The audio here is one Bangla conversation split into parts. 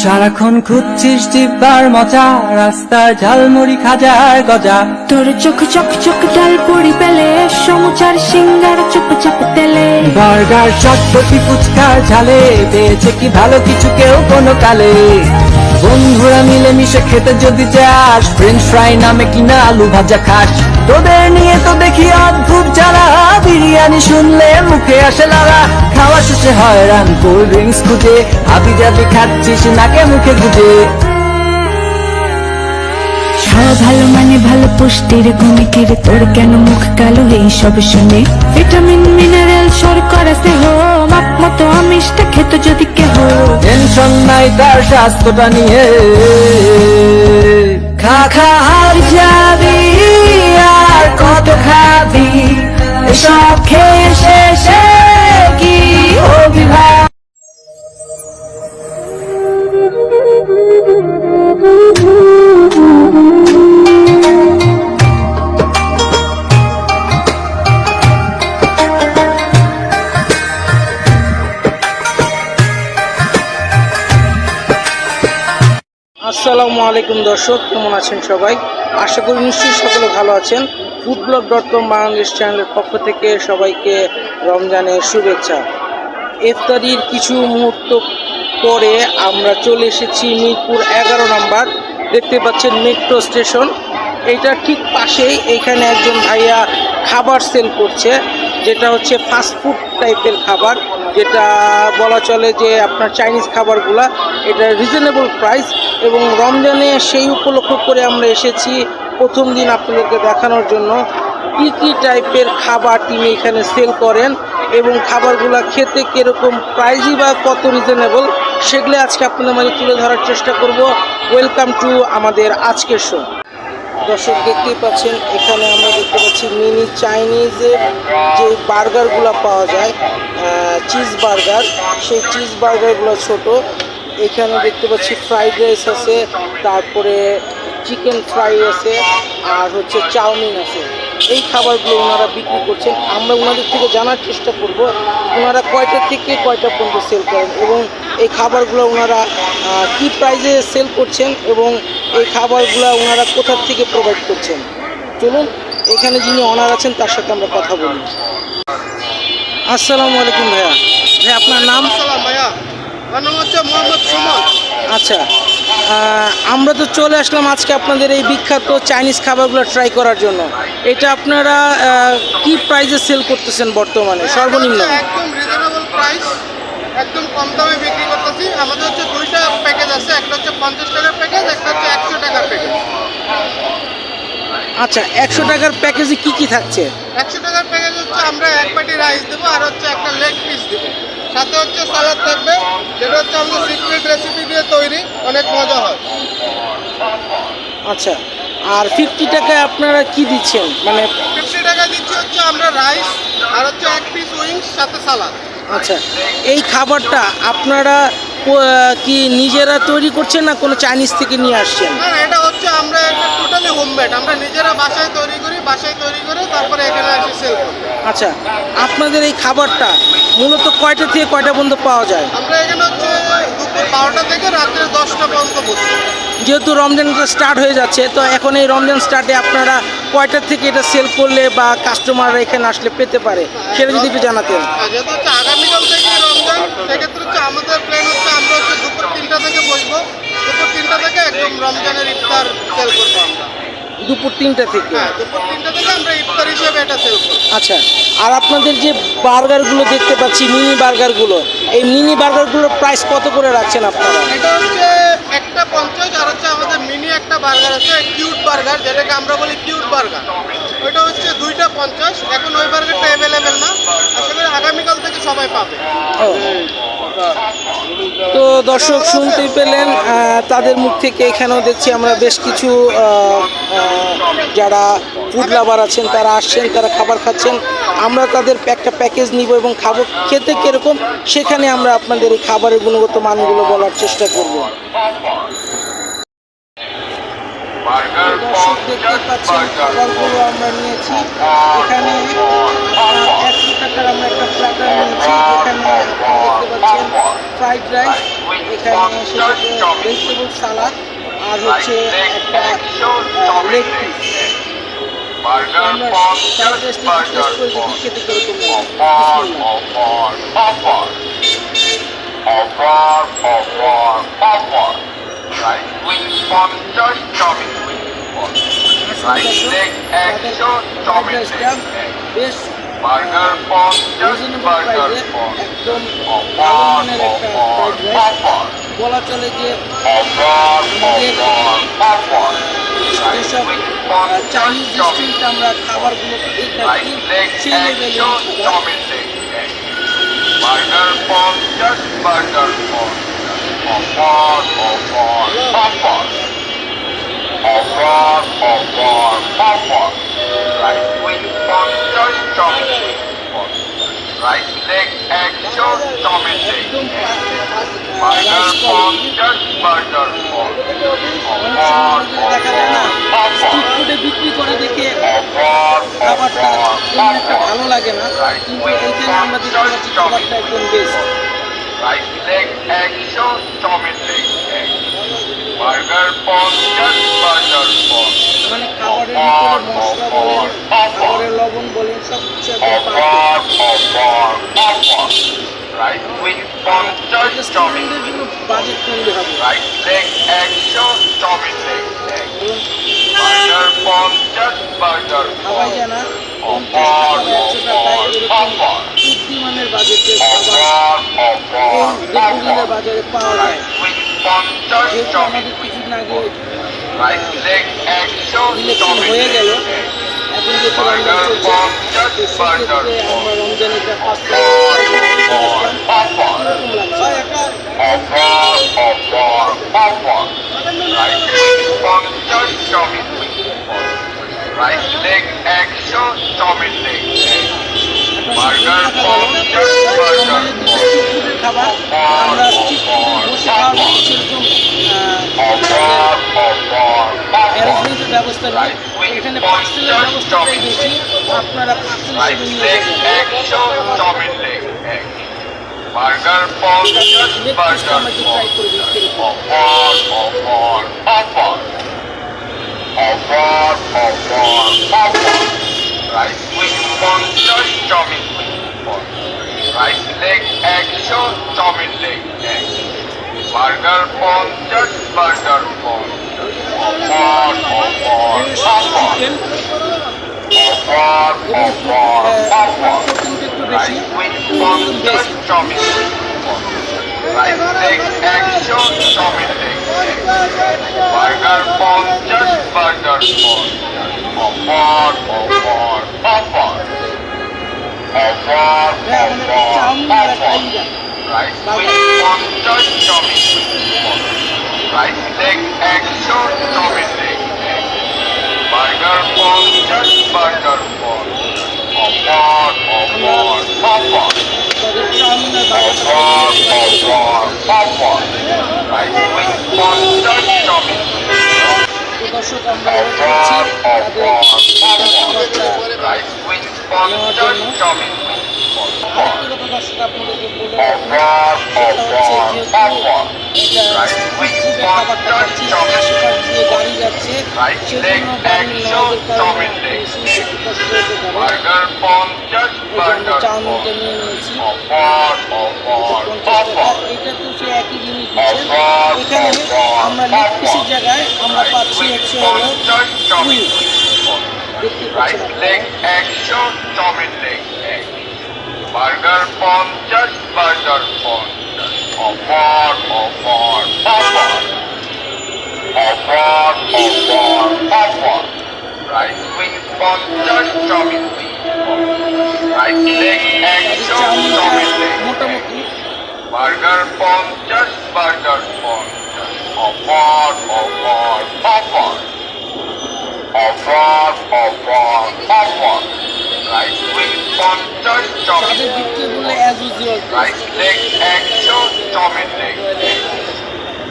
সারাক্ষণ খুঁজছিস জিব্বার মজা, রাস্তায় ঝালমুড়ি খাজার গজা। তোর চোখ চক চক ডাল পুরি পেলে, সমুচার সিঙ্গার চুপ চাপ তেলে। বার্গার চটপটি ফুচকার ঝালে, পেয়েছে কি ভালো কিছু কেউ কোনো কালে। বন্ধুরা মিলে মিশে খেতে যদি যাস, ফ্রেঞ্চ ফ্রাই নামে কিনা আলু ভাজা খাস। তোদের নিয়ে তো দেখি অদ্ভুত জ্বালা, বিরিয়ানি শুনলে মুখে আসে লালা। খাওয়া শেষে হয়রান কোল্ড ড্রিঙ্কস খুঁজে, হাবি জাবি খাচ্ছিস নাকে মুখে গুজে। খাওয়া ভালো মানে ভালো, পুষ্টির গুণিকির তোর কেন মুখ কালো এই সব শুনে। ভিটামিন মিনারেল শর্করা দেহ, মাপ মতো আমিষটা খেত যদি কেহ। টেনশন নাই তার স্বাস্থ্যটা নিয়ে, খা খা আর যাবি, আর কত খাবি। এসব খেয়ে শেষে কি হবি ভাই। আসসালামু আলাইকুম দর্শক, কেমন আছেন সবাই? আশা করি নিশ্চয়ই সকলে ভালো আছেন। foodblog.com বাংলাদেশ চ্যানেলের পক্ষ থেকে সবাইকে রমজানের শুভেচ্ছা। ইফতারির কিছু মুহূর্ত পরে আমরা চলে এসেছি মিরপুর 11 নম্বর। দেখতে পাচ্ছেন মেট্রো স্টেশন, এইটার ঠিক পাশেই এখানে একজন ভাইয়া খাবার সেল করছে, যেটা হচ্ছে ফাস্টফুড টাইপের খাবার, যেটা বলা চলে যে আপনার চাইনিজ খাবারগুলা। এটা রিজনেবল প্রাইস এবং রমজানে সেই উপলক্ষ করে আমরা এসেছি প্রথম দিন আপনাদেরকে দেখানোর জন্য কী কী টাইপের খাবার তিনি এখানে সেল করেন এবং খাবারগুলা খেতে কীরকম, প্রাইসই বা কত রিজনেবল, সেগুলো আজকে আপনাদের মাঝে তুলে ধরার চেষ্টা করব। ওয়েলকাম টু আমাদের আজকের শো। দর্শক দেখতেই পাচ্ছেন, এখানে আমরা দেখতে পাচ্ছি মিনি চাইনিজের যে বার্গারগুলো পাওয়া যায়, চিজ বার্গার, সেই চিজ বার্গারগুলো ছোট। এখানে দেখতে পাচ্ছি ফ্রাইড রাইস আছে, তারপরে চিকেন ফ্রাই আছে, আর হচ্ছে চাউমিন আছে। এই খাবারগুলো ওনারা বিক্রি করছেন। আমরা ওনাদের থেকে জানার চেষ্টা করব ওনারা কয়টা থেকে কয়টা পর্যন্ত সেল করেন এবং এই খাবারগুলো ওনারা কি প্রাইসে সেল করছেন এবং এই খাবারগুলো ওনারা কোথা থেকে প্রোভাইড করছেন। চলুন এখানে যিনি অনার আছেন তার সাথে আমরা কথা বলি। আসসালামু আলাইকুম ভাইয়া। ভাই আপনার নাম? ভাইয়া আমার নাম হচ্ছে মোহাম্মদ সুমন। আচ্ছা, আমরা তো চলে আসলাম আজকে আপনাদের এই বিখ্যাত চাইনিজ খাবারগুলো ট্রাই করার জন্য। এটা আপনারা কি প্রাইসে সেল করতেছেন বর্তমানে সর্বনিম্ন? একদম রিজনেবল প্রাইস, একদম কম দামে বিক্রি করতেছি। আমাদের হচ্ছে দুইটা প্যাকেজ আছে, একটা হচ্ছে 50 টাকার প্যাকেজ, একটা হচ্ছে 100 টাকার প্যাকেজ। আচ্ছা, 100 টাকার প্যাকেজে কি কি থাকছে? 100 টাকার প্যাকেজ হচ্ছে আমরা এক বাটি রাইস দেবো আর হচ্ছে একটা লেগ পিস দেবো, সাথে হচ্ছে সালাদ থাকবে, যেটা হচ্ছে আমাদের সিক্রেট রেসিপি দিয়ে তৈরি, অনেক মজা হয়। আচ্ছা, আর 50 টাকায় আপনারা কি দিচ্ছেন? মানে 50 টাকা দিচ্ছি হচ্ছে আমরা রাইস আর হচ্ছে এক পিস উইংস সাথে সালাদ। আচ্ছা, এই খাবারটা আপনারা কি নিজেরা তৈরি করছেন না কোনো চাইনিজ থেকে নিয়ে আসছেন? না, এটা হচ্ছে আমরা একটা টোটালি হোমমেড, আমরা নিজেরা বাসায় তৈরি করি, বাসায় তৈরি করে তারপরে এখানে এসে সেল করি। আচ্ছা, আপনাদের এই খাবারটা মূলত কয়টা থেকে কয়টা পর্যন্ত পাওয়া যায়? আমরা এখানে হচ্ছে দুপুর 12টা থেকে রাত্রে 10টা পর্যন্ত বসি। যেহেতু রমজানটা স্টার্ট হয়ে যাচ্ছে, তো এখন এই রমজান স্টার্টে আপনারা কয়টা থেকে এটা সেল করলে বা কাস্টমাররা এখানে আসলে পেতে পারে, সেটা যদি একটু জানাতেন। যেহেতু হচ্ছে আগামীকাল থেকে রমজান, সেক্ষেত্রে হচ্ছে আমাদের প্ল্যান হচ্ছে আমরা হচ্ছে দুপুর 3টা থেকে বসবো, দুপুর 3টা থেকে একদম রমজানের ইফতার সেল করবো আমরা। দুপুর 3টা থেকে? হ্যাঁ, দুপুর 3টা থেকে আমরা ইফতার হিসেবে এটা সেল করবো। আচ্ছা, আর আপনাদের যে বার্গারগুলো দেখতে পাচ্ছি, মিনি বার্গারগুলো, এই মিনি বার্গারগুলোর প্রাইস কত করে রাখছেন আপনারা? এটা হচ্ছে একটা 50, আর হচ্ছে আমাদের মিনি একটা বার্গার আছে কিউট বার্গার, যেটাকে আমরা বলি কিউট বার্গার, ওইটা হচ্ছে 2টা 50। এখন ওই বার্গারটা অ্যাভেলেবেল না, আশা করি আগামীকাল থেকে সবাই পাবে। ও, তো দর্শক শুনতেই পেলেন তাদের মুখ থেকে। এখানেও দেখছি আমরা বেশ কিছু যারা ফুড লাভার আছেন তারা আসছেন, তারা খাবার খাচ্ছেন। আমরা তাদের একটা প্যাকেজ নিব এবং খাবো, খেতে কীরকম সেখানে আমরা আপনাদের এই খাবারের গুণগত মানগুলো বলার চেষ্টা করব। দর্শক দেখতে পাচ্ছেন খাবারগুলো আমরা নিয়েছি এখানে 100 টাকার আমরা একটা প্ল্যাটার নিয়েছি এখানে দেখতে পাচ্ছেন ফ্রাইড রাইস এখানে সেটাতে ভেজিটেবল সালাদ আর হচ্ছে একটা লেগ পিস আমরা ফ্রাইড রাইসটা টেস্ট করে দেখি খেতে কিরকম বেশ রিজনেবল প্রাইসে একদম ভালো মানের একটা ফ্রাইড রাইস বলা চলে যে যেসব চাইনিজ রেস্টুরেন্টে আমরা খাবারগুলো খেয়ে থাকি সেই লেভেলের Burger for just burger for Rice with for just chopping Rice leg extra tomato একদম Burger for just burger for দেখা যায় না স্ট্রিট ফুডে বিক্রি করে দেখে খাবারটা তেমন একটা ভালো লাগে না কিন্তু এইখানে আমরা দেখতে পাচ্ছি খাবারটা একদম best Rice leg extra tomato Burger for just burger for মানে খাবারের ভিতরে মশলা বলেন খাবারের লবণ বলেন সব কিছু একদম Rice with for just tomato রেস্টুরেন্টের জন্য বাজেট ফ্রেন্ডলি হবে Rice leg extra tomato Burger for just burger খাওয়াই যায় না 50 টাকা 100 টাকা এরকম বুদ্ধিমানের বাজেটের খাবার এই রেগুলার বাজারে পাওয়া যায় যেহেতু আমাদের কিছুদিন আগে Rice leg extra ইলেকশন হয়ে গেল এখন যেহেতু রমজান চলছে তো সেক্ষেত্রে আমরা রমজানের ফার্স্ট এরকম লাগছে Rice leg extra tomato Burger রমজানের দিকে স্ট্রিট ফুডের খাবার আমরা স্ট্রিট ফুডে বসে খাওয়ার মতো সেরকম অ্যারেঞ্জমেন্টের ব্যবস্থা নেই এখানে পার্সেলের ব্যবস্থাটাই বেশি আপনারা পার্সেল হিসেবে নিয়ে যাবেন Burger for just লেগ পিসটা burger আমরা একটু ট্রাই করে দেখতে Rice with one just chopping Rice leg extra tomato Burger for just burger for chicken প্রোটিনটা একটু বেশি Rice with one just chopping Rice leg extra tomato Burger for just burger for chowmein আর একটা India Rice with one just chopping Rice leg extra tomato Burger for just burger for তাদের চাউমিনের Rice with one just chopping দর্শক আমরা করছি তাদের খাবারটা Rice with one just chopping আরেকটা কথা দর্শক আপনাদেরকে বলে রাখি সেটা হচ্ছে যেহেতু এটা ফুডের খাবারটা খাচ্ছি আশেপাশ দিয়ে গাড়ি যাচ্ছে সেজন্য গাড়ির নামাজের কারণে একটু কষ্ট হতে পারে Burger for just এই যে আমরা burger চাউমিনটা নিয়ে নিয়েছি 50 টাকা এটা তো সে একই জিনিস দিচ্ছেন এখানে আমরা লেগ পিসের জায়গায় আমরা পাচ্ছি হচ্ছে হলো উইং দেখতে Rice পাচ্ছেন leg extra tomato Burger for just burger for Rice with for just tomato Rice leg extra tomato মোটামুটি Burger for just burger for Rice with for just তাদের tomato দিক থেকে বললে as usual Rice leg extra tomato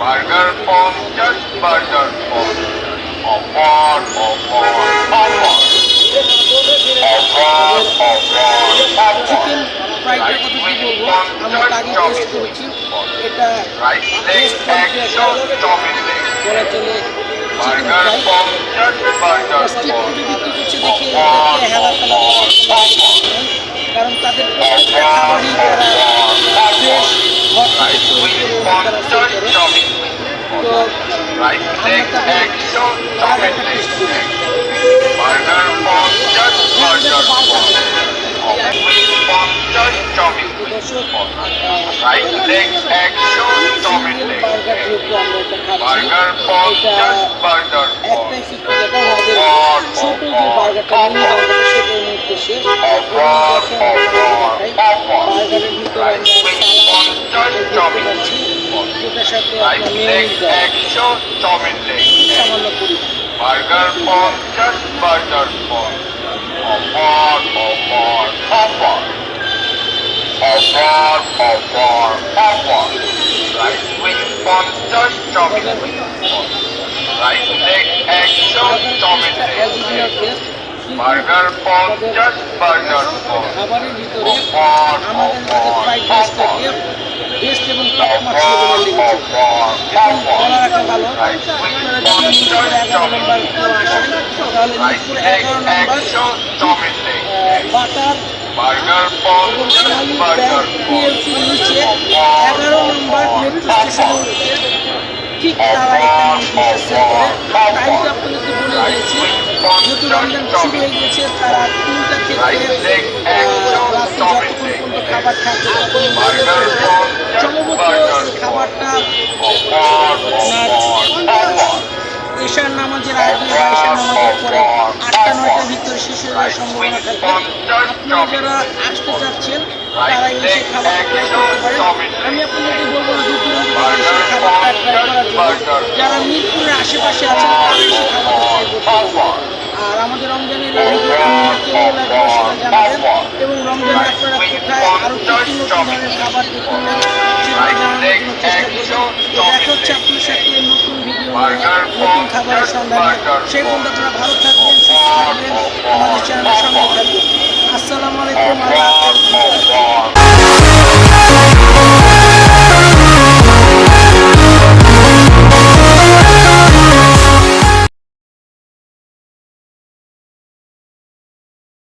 Burger for just burger for chicken ফ্রাইডের কথা কি বলবো, আমরা আগে টেস্ট করেছি, এটা টেস্ট বলা চলে চিকেন ফ্রাই। স্টিক ফুডে বিক্রি করছে দেখে এটাকে হেলা ফেলা করার কোনো অবস্থা নেই। কারণ তাদের প্রত্যেকটা খাবারই তারা ফ্রেশ ঘর থেকে তৈরি করে তারা সেল করে। তো আমরা তাদের বার্গারটা টেস্ট করি। দর্শক Right leg action, single dominate. Burger যেহেতু আমরা এটা খাচ্ছি, Burger for এটা just burger for. একটাই 50 টাকা। আমাদের ছোট যে বার্গারটা মিনি বার্গারটা সেটা এই মুহূর্তে শেষ। এবং দেখেন বার্গারের ভিতরে আমরা সালাদ দেখতে পাচ্ছি, যেটার সাথে Right আপনার leg মেয়োনিজ দেয়, action, dominate. সামান্য পরিমাণ। Burger for just burger for. Right wing for just dominate. Right leg action, dominate. Original taste, কিন্তু Burger for just burger for. খাবারের ভিতরে আমাদের কাছে ফ্রাইড রাইসটাকে বেস্ট এবং টপ মাছ লেভেলের লেগেছে। এখন বলা রাখা ভালো, আপনারা যদি মিরপুর 11 নম্বর কেউ আসেন, তাহলে Right Mirpur leg 11 number action, dominate. Butter Burger for এবং just Sonali burger bank for. পিএলসির নিচে 11 নম্বর মেট্রো স্টেশনে উঠে ঠিক তারা এখানে ডিশেস সেল করে। টাইমটা আপনাদেরকে বলে দিয়েছি, যেহেতু রমজান শুরু হয়ে গিয়েছে, তারা 3টা থেকে রাতে যতক্ষণ পর্যন্ত খাবার থাকবে ততক্ষণ সেল করবে। সম্ভবত এই খাবারটা আপনার এশার নামাজের আগে বা এশার নামাজের পরে 8টা-9টার ভিতরে শেষ হয়ে যাওয়ার সম্ভাবনা থাকবে। আপনারা যারা আসতে চাচ্ছেন তারা এসে খাবার ট্রাই করতে পারেন। আমি আপনাদেরকে বলবো না দূর দূরান্ত থেকে এসে খাবারটা ট্রাই করার জন্য। যারা মিরপুরের আশেপাশে আছেন তারা এসে খাবারটা ট্রাই করতে পারেন। আর আমাদের রমজানের এই ভিডিওটা কেমন লাগলো সেটা জানাবেন, এবং রমজানে আপনারা কোথায় আরও কি কি নতুন ধরনের খাবার দেখলেন সেটা জানানোর জন্য চেষ্টা করবেন। দেখা হচ্ছে আপনার সাথে নতুন ভিডিও নিয়ে, নতুন খাবারের সন্ধানে। সেই পর্যন্ত আপনারা ভালো থাকবেন, সুস্থ থাকবেন, আমাদের চ্যানেলের সঙ্গে থাকবেন। আসসালামু আলাইকুম, আল্লাহ হাফেজ।